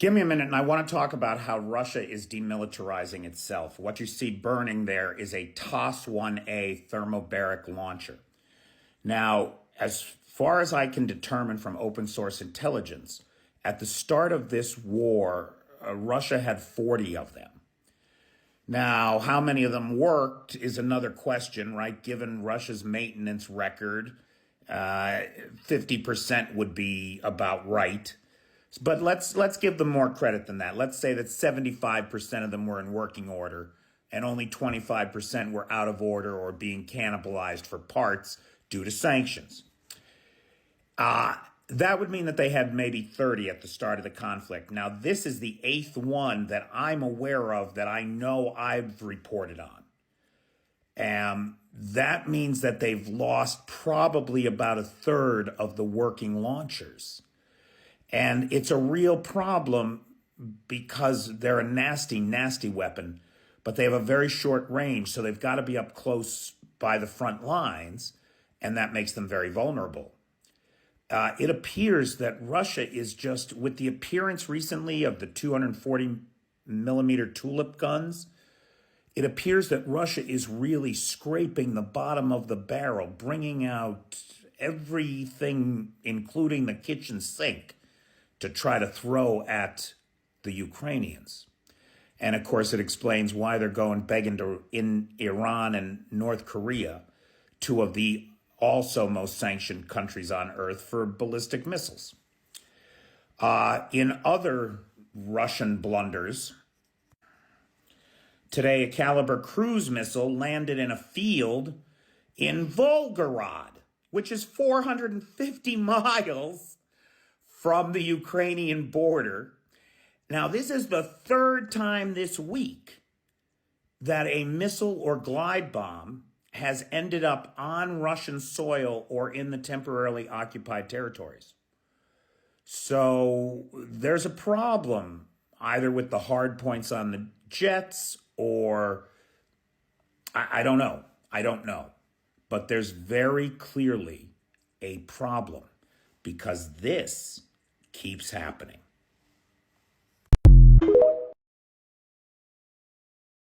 Give me a minute, and I want to talk about how Russia is demilitarizing itself. What you see burning there is a TOS-1A thermobaric launcher. Now, as far as I can determine from open source intelligence, at the start of this war, Russia had 40 of them. Now, how many of them worked is another question, right? Given Russia's maintenance record, 50% would be about right. But let's give them more credit than that. Let's say that 75% of them were in working order and only 25% were out of order or being cannibalized for parts due to sanctions. That would mean that they had maybe 30 at the start of the conflict. Now, this is the 8th one that I'm aware of that I know I've reported on. That means that they've lost probably about a third of the working launchers. And it's a real problem because they're a nasty, nasty weapon, but they have a very short range, so they've got to be up close by the front lines, and that makes them very vulnerable. It appears that Russia is just, with the appearance recently of the 240 millimeter tulip guns, it appears that Russia is really scraping the bottom of the barrel, bringing out everything, including the kitchen sink, to try to throw at the Ukrainians. And of course, it explains why they're going begging in Iran and North Korea, two of the also most sanctioned countries on earth, for ballistic missiles. In other Russian blunders, today a Caliber cruise missile landed in a field in Volgorod, which is 450 miles from the Ukrainian border. Now, this is the third time this week that a missile or glide bomb has ended up on Russian soil or in the temporarily occupied territories. So there's a problem either with the hard points on the jets or I don't know. I don't know. But there's very clearly a problem because this keeps happening.